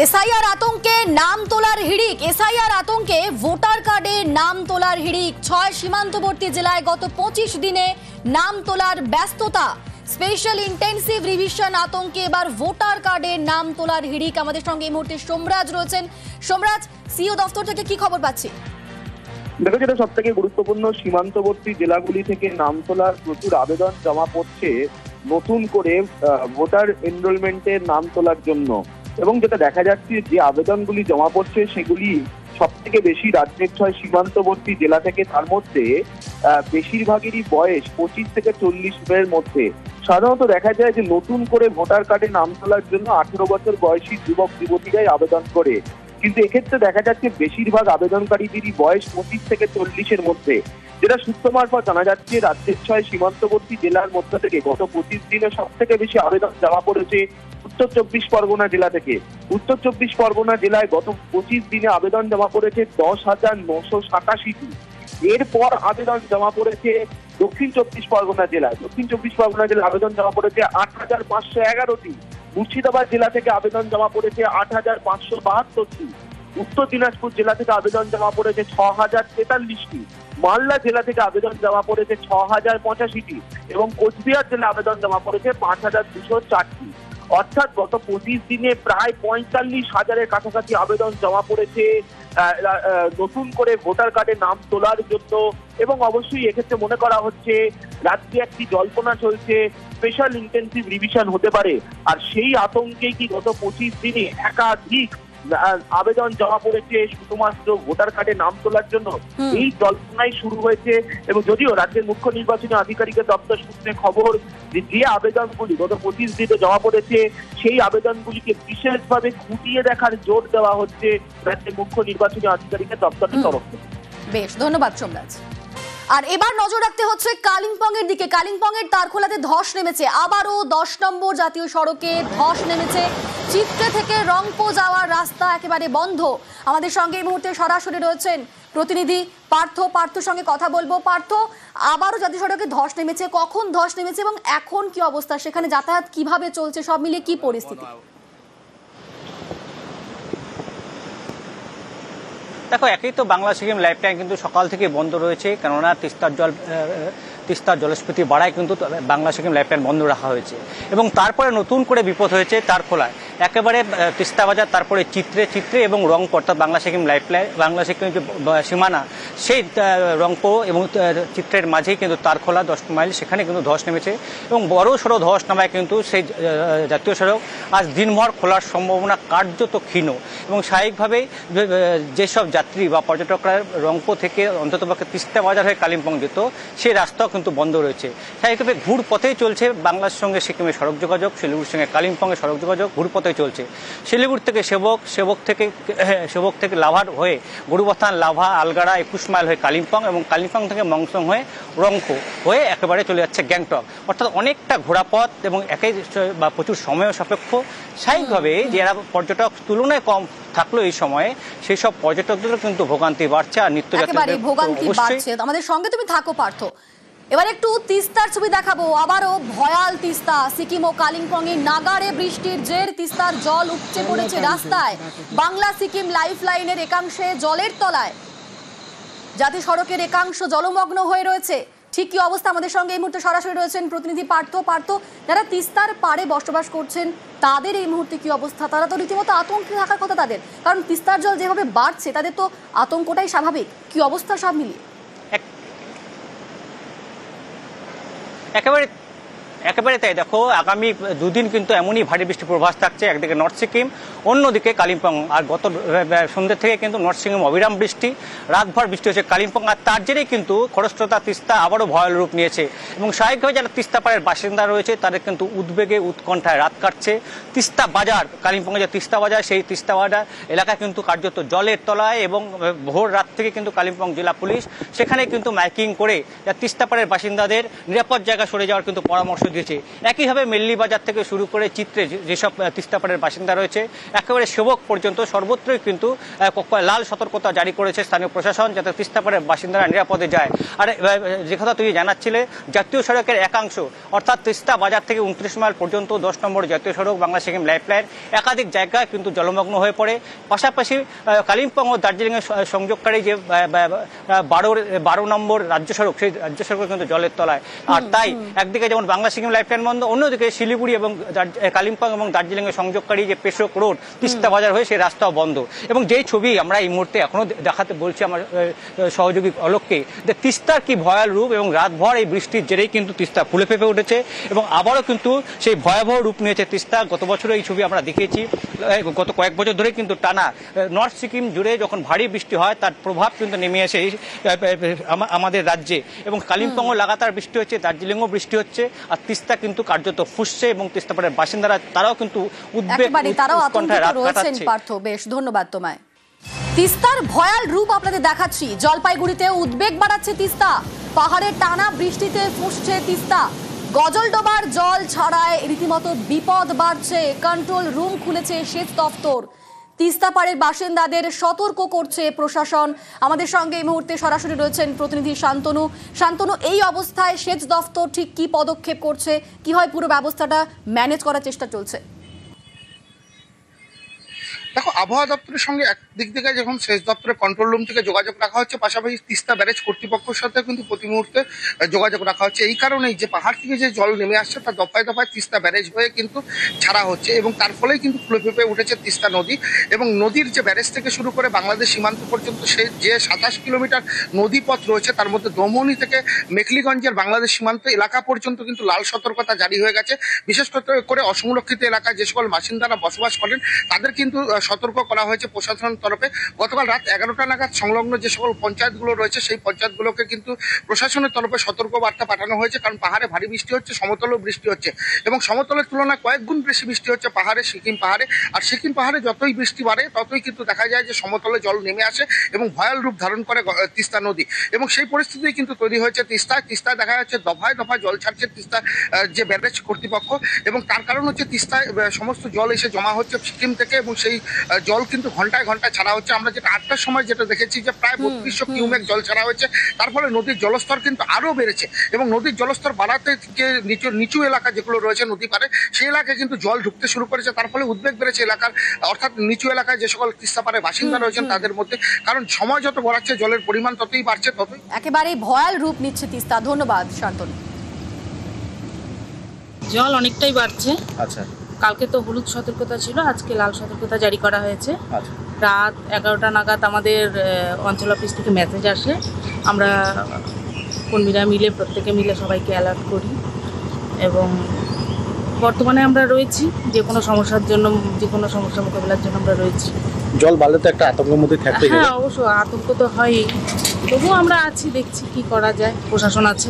SIR আতঙ্কে নাম তোলার হিড়িক। এসআইআর আতঙ্কে ভোটার কার্ডে নাম তোলার হিড়িক। 6 সীমান্তবর্তী জেলায় গত 25 দিনে নাম তোলার ব্যস্ততা। স্পেশাল ইন্টেন্সিভ রিভিশন আতঙ্কে এবার ভোটার কার্ডে নাম তোলার হিড়িক। আমাদের সঙ্গে এই মুহূর্তে সোমরাজ রয়েছেন। সোমরাজ, সিও দফতর থেকে কি খবর পাচ্ছি? দেখো, যেটা সব থেকে গুরুত্বপূর্ণ, সীমান্তবর্তী জেলাগুলি থেকে নাম তোলার প্রচুর আবেদন জমা পড়ছে নতুন করে ভোটার এনরোলমেন্টের নাম তোলার জন্য। এবং যেটা দেখা যাচ্ছে, যে আবেদনগুলি জমা পড়ছে সেগুলি সব থেকে বেশি রাজ্যের 6 সীমান্তবর্তী জেলা থেকে। তার মধ্যে বেশিরভাগেরই বয়স 25 থেকে 40 এর মধ্যে। সাধারণত দেখা যায় যে নতুন করে ভোটার কার্ডে নাম তোলার জন্য 18 বছর বয়সী যুবক যুবতীরাই আবেদন করে, কিন্তু এক্ষেত্রে দেখা যাচ্ছে বেশিরভাগ আবেদনকারীদেরই বয়স 25 থেকে 40 এর মধ্যে। যেটা সূত্র মারফত জানা যাচ্ছে, রাজ্যের 6 সীমান্তবর্তী জেলার মধ্যে থেকে গত 25 দিনে সব থেকে বেশি আবেদন জমা পড়েছে উত্তর 24 পরগনা জেলা থেকে। উত্তর 24 পরগনা জেলায় গত 25 দিনে আবেদন জমা পড়েছে 10,987টি। এরপর আবেদন জমা পড়েছে দক্ষিণ 24 পরগনা জেলায়। দক্ষিণ 24 পরগনা জেলায় আবেদন জমা পড়েছে 8,511টি। মুর্শিদাবাদ জেলা থেকে আবেদন জমা পড়েছে 8,572টি। উত্তর দিনাজপুর জেলা থেকে আবেদন জমা পড়েছে 6,043টি। মালদা জেলা থেকে আবেদন জমা পড়েছে 6,085টি এবং কোচবিহার জেলা আবেদন জমা পড়েছে 5,204টি। অর্থাৎ গত 25 দিনে প্রায় 45,000-এর কাছাকাছি আবেদন জমা পড়েছে নতুন করে ভোটার কার্ডে নাম তোলার জন্য। এবং অবশ্যই এক্ষেত্রে মনে করা হচ্ছে রাজ্যে একটি জল্পনা চলছে, স্পেশাল ইন্টেন্সিভ রিভিশন হতে পারে। আর সেই আতঙ্কে কি গত 25 দিনে একাধিক আবেদন জমা পড়েছে শুধুমাত্র ভোটার কার্ডে নাম তোলার জন্য, এই জল্পনাই শুরু হয়েছে। এবং যদিও রাজ্যের মুখ্য নির্বাচনী আধিকারিকের দপ্তর সূত্রে খবর, যে আবেদনগুলি গত 25 দিনে জমা পড়েছে সেই আবেদনগুলিকে বিশেষভাবে খুঁটিয়ে দেখার জোর দেওয়া হচ্ছে রাজ্যের মুখ্য নির্বাচনী আধিকারিকের দপ্তরের তরফ থেকে। বেশ, ধন্যবাদ সোমরাজ। আর এবার নজর রাখতে হচ্ছে কালিম্পং এর দিকে। কালিম্পং এর তারখোলাতে ধস নেমেছে, আবারও 10 নম্বর জাতীয় সড়কে ধস নেমেছে। চিত্রে থেকে রংপো যাওয়ার রাস্তা একেবারে বন্ধ। আমাদের সঙ্গে এই মুহূর্তে সরাসরি রয়েছেন প্রতিনিধি পার্থর সঙ্গে কথা বলবো। পার্থ, আবারও জাতীয় সড়কে ধস নেমেছে, কখন ধস নেমেছে এবং এখন কি অবস্থা, সেখানে যাতায়াত কিভাবে চলছে, সব মিলিয়ে কি পরিস্থিতি? দেখো, একই তো বাংলা সিকিম লাইফলাইন কিন্তু সকাল থেকে বন্ধ রয়েছে, কেননা তিস্তার জলস্ফীতি বাড়ায় কিন্তু বাংলা সিকিম লাইফলাইন বন্ধ রাখা হয়েছে। এবং তারপরে নতুন করে বিপদ হয়েছে তারখোলায়, একেবারে তিস্তা বাজার, তারপরে চিত্রে এবং রংপো, অর্থাৎ বাংলা সিকিম লাইফলাইন, বাংলা সিকিম যে সীমানা, সেই রংপো এবং চিত্রের মাঝেই কিন্তু তারখোলা 10 মাইল, সেখানে কিন্তু ধস নেমেছে। এবং বড় সড়ো ধস নামায় কিন্তু সেই জাতীয় সড়ক আজ দিনভর খোলার সম্ভাবনা কার্যত ক্ষীণ। এবং স্বাভাবিকভাবেই যেসব যাত্রী বা পর্যটকরা রংপো থেকে অন্ততপক্ষে তিস্তা বাজার হয়ে কালিম্পং যেত, সেই রাস্তাও কিন্তু বন্ধ রয়েছে। স্বাভাবিকভাবে ঘুরপথেই চলছে বাংলার সঙ্গে সিকিমের সড়ক যোগাযোগ, শিলিগুড়ির সঙ্গে কালিম্পংয়ের সড়ক যোগাযোগ ঘুরপথেই চলছে। শিলিগুড়ি থেকে সেবক থেকে লাভার হয়ে গরুবথান, লাভা, আলগাড়া 21 মাইল হয়ে কালিম্পং, এবং কালিম্পং থেকে মংসং হয়ে রংপো হয়ে একেবারে চলে যাচ্ছে গ্যাংটক। অর্থাৎ অনেকটা ঘোরাপথ এবং প্রচুর সময় সাপেক্ষ। স্বাভাবিকভাবে যারা পর্যটক তুলনায় কম থাকলো এই সময়ে, সেই সব পর্যটকদেরও কিন্তু ভোগান্তি বাড়ছে আর নিত্যযাত্রীদের ভোগান্তি বাড়ছে। আমাদের সঙ্গে তুমি থাকো পার্থ। এবার একটু তিস্তার ছবি দেখাবো। আবারও ভয়াল তিস্তা। সিকিম ও কালিম্পং এ নাগাড়ে বৃষ্টির জের তিস্তার জল উপচে পড়েছে রাস্তায়। বাংলা সিকিম লাইফলাইনের একাংশে জলের তলায়, জাতীয় সড়কের একাংশ জলমগ্ন হয়ে রয়েছে। ঠিক কি অবস্থা, আমাদের সঙ্গে এই মুহূর্তে সরাসরি রয়েছেন প্রতিনিধি পার্থ। যারা তিস্তার পাড়ে বসবাস করছেন তাদের এই মুহূর্তে কি অবস্থা? তারা তো রীতিমতো আতঙ্কে থাকার কথা তাদের, কারণ তিস্তার জল যেভাবে বাড়ছে তাদের তো আতঙ্কটাই স্বাভাবিক। কি অবস্থা সব মিলিয়ে? একেবারে তাই। দেখো, আগামী 2 দিন কিন্তু এমনই ভারী বৃষ্টির পূর্বাভাস থাকছে, একদিকে নর্থ সিকিম, অন্যদিকে কালিম্পং। আর গত সন্ধ্যে থেকে কিন্তু নর্থ সিকিম অবিরাম বৃষ্টি, রাতভর বৃষ্টি হচ্ছে কালিম্পং। আর তার জেরেই কিন্তু খরস্রোতা তিস্তা আবারও ভয়াল রূপ নিয়েছে। এবং স্বাভাবিকভাবে যারা তিস্তা পাড়ের বাসিন্দা রয়েছে তাদের কিন্তু উদ্বেগে উৎকণ্ঠায় রাত কাটছে। তিস্তা বাজার, কালিম্পংয়ে যে তিস্তা বাজার, সেই তিস্তা বাজার এলাকা কিন্তু কার্যত জলের তলায়। এবং ভোর রাত থেকে কিন্তু কালিম্পং জেলা পুলিশ সেখানে কিন্তু মাইকিং করে তিস্তা পাড়ের বাসিন্দাদের নিরাপদ জায়গা সরে যাওয়ার কিন্তু পরামর্শ গেছে। একইভাবে মেল্লি বাজার থেকে শুরু করে চিত্রে যেসব তিস্তাপাড়ের বাসিন্দা রয়েছে একেবারে সেবক পর্যন্ত সর্বত্রই কিন্তু লাল সতর্কতা জারি করেছে স্থানীয় প্রশাসন, যাতে তিস্তাপাড়ের বাসিন্দারা নিরাপদে যায়। আর যে কথা তুমি জানাচ্ছিলে, জাতীয় সড়কের একাংশ অর্থাৎ তিস্তা বাজার থেকে 29 মাইল পর্যন্ত 10 নম্বর জাতীয় সড়ক বাংলা সিকিম লাইফলাইন একাধিক জায়গায় কিন্তু জলমগ্ন হয়ে পড়ে। পাশাপাশি কালিম্পং ও দার্জিলিংয়ের সংযোগকারী যে 12 নম্বর রাজ্য সড়ক, সেই রাজ্য সড়ক কিন্তু জলের তলায়। আর তাই একদিকে যেমন বাংলা সিকিম লাইফলাইন বন্ধ, অন্যদিকে শিলিগুড়ি এবং কালিম্পং এবং দার্জিলিংয়ের সংযোগকারী যে পেশোক রোড তিস্তা বাজার হয়ে সেই রাস্তাও বন্ধ। এবং যেই ছবি আমরা এই মুহূর্তে এখনো দেখাতে বলছি আমার সহযোগী অলোককে, যে তিস্তার কি ভয়াল রূপ, এবং রাতভর এই বৃষ্টির জেরেই কিন্তু তিস্তা ফুলে ফেঁপে উঠেছে এবং আবারও কিন্তু সেই ভয়াবহ রূপ নিয়েছে তিস্তা। গত বছরও এই ছবি আমরা দেখিয়েছি। গত কয়েক বছর ধরে কিন্তু টানা নর্থ সিকিম জুড়ে যখন ভারী বৃষ্টি হয় তার প্রভাব কিন্তু নেমে আসে আমাদের রাজ্যে, এবং কালিম্পংও লাগাতার বৃষ্টি হচ্ছে, দার্জিলিংও বৃষ্টি হচ্ছে, আর তিস্তা কিন্তু কার্যত ফুসছে এবং তিস্তাপাড়ের বাসিন্দারা তারাও কিন্তু উদ্বেগ উৎকণ্ঠায় রাত কাটাচ্ছে। পার্থ, বেশ ধন্যবাদ তোমায়। তিস্তার ভয়াল রূপ আপনাদের দেখাচ্ছি। জলপাইগুড়িতে উদ্বেগ বাড়াচ্ছে তিস্তা, পাহাড়ের টানা বৃষ্টিতে ফুসছে তিস্তা, গজলডোবার জল ছাড়ায় রীতিমতো বিপদ বাড়ছে। কন্ট্রোল রুম খুলেছে সেচ দপ্তর, তিস্তাপাড়ের বাসিন্দাদের সতর্ক করছে প্রশাসন। আমাদের সঙ্গে এই মুহূর্তে সরাসরি রয়েছেন প্রতিনিধি শান্তনু। শান্তনু, এই অবস্থায় সেচ দপ্তর ঠিক কি পদক্ষেপ করছে, কি হয় পুরো ব্যবস্থাটা ম্যানেজ করার চেষ্টা চলছে? দেখো, আবহাওয়া দপ্তরের সঙ্গে একদিক থেকে যখন সেচ দপ্তরের কন্ট্রোল রুম থেকে যোগাযোগ রাখা হচ্ছে, পাশাপাশি তিস্তা ব্যারেজ কর্তৃপক্ষের সাথে কিন্তু প্রতি মুহূর্তে যোগাযোগ রাখা হচ্ছে। এই কারণেই যে পাহাড় থেকে যে জল নেমে আসছে তা দফায় দফায় তিস্তা ব্যারেজ হয়ে কিন্তু ছাড়া হচ্ছে, এবং তার ফলেই কিন্তু ফুলে ফেঁপে উঠেছে তিস্তা নদী। এবং নদীর যে ব্যারেজ থেকে শুরু করে বাংলাদেশ সীমান্ত পর্যন্ত সে যে 27 কিলোমিটার নদীপথ রয়েছে, তার মধ্যে দমনি থেকে মেখলিগঞ্জের বাংলাদেশ সীমান্ত এলাকা পর্যন্ত কিন্তু লাল সতর্কতা জারি হয়ে গেছে। বিশেষ করে অসংরক্ষিত এলাকায় যে সকল বাসিন্দারা বসবাস করেন তাদের কিন্তু সতর্ক করা হয়েছে প্রশাসনের তরফে। গতকাল রাত 11টা নাগাদ সংলগ্ন যে সকল পঞ্চায়েতগুলো রয়েছে সেই পঞ্চায়েতগুলোকে কিন্তু প্রশাসনের তরফে সতর্ক বার্তা পাঠানো হয়েছে, কারণ পাহাড়ে ভারী বৃষ্টি হচ্ছে, সমতলেও বৃষ্টি হচ্ছে, এবং সমতলের তুলনায় কয়েক গুণ বেশি বৃষ্টি হচ্ছে পাহাড়ে, সিকিম পাহাড়ে। আর সিকিম পাহাড়ে যতই বৃষ্টি বাড়ে ততই কিন্তু দেখা যায় যে সমতলে জল নেমে আসে এবং ভয়াল রূপ ধারণ করে তিস্তা নদী। এবং সেই পরিস্থিতি কিন্তু তৈরি হয়েছে তিস্তায় দেখা যাচ্ছে দফায় দফায় জল ছাড়ছে তিস্তা যে ব্যারেজ কর্তৃপক্ষ, এবং তার কারণ হচ্ছে তিস্তায় সমস্ত জল এসে জমা হচ্ছে সিকিম থেকে, এবং সেই জল কিন্তু ঘন্টায় ঘন্টায় ছাড়া হচ্ছে। আমরা যেটা 8টার সময় যেটা দেখেছি যে প্রায় 3200 কিউমেক জল ছাড়া হয়েছে, তার ফলে নদীর জলস্তর কিন্তু আরও বেড়েছে, এবং নদীর জলস্তর বাড়াতে যে নিচু এলাকা যেগুলো রয়েছে নদী পারে সেই এলাকায় কিন্তু জল ঢুকতে শুরু করেছে, তার ফলে উদ্বেগ বেড়েছে এলাকার, অর্থাৎ নিচু এলাকায় যে সকল তিস্তাপাড়ের বাসিন্দা রয়েছেন তাদের মধ্যে, কারণ সময় যত বাড়াচ্ছে জলের পরিমাণ ততই বাড়ছে, ততই একেবারে ভয়াল রূপ নিচ্ছে তিস্তা। ধন্যবাদ শান্তনু। জল অনেকটাই বাড়ছে। আচ্ছা, কালকে তো হলুদ সতর্কতা ছিল, আজকে লাল সতর্কতা জারি করা হয়েছে। আচ্ছা, রাত 11টা নাগাদ আমাদের অঞ্চল অফিস থেকে মেসেজ আসে, আমরা কর্মীরা মিলে প্রত্যেকে মিলে সবাইকে অ্যালার্ট করি, এবং বর্তমানে আমরা রয়েছি যে কোনো সমস্যার জন্য, যে কোনো সমস্যা মোকাবিলার জন্য আমরা রয়েছি। জল বাড়লে তো একটা আতঙ্কের মধ্যে থাকতে হবে। হ্যাঁ, অবশ্য আতঙ্ক তো হয়ই, তবুও আমরা আছি, দেখছি কি করা যায়, প্রশাসন আছে।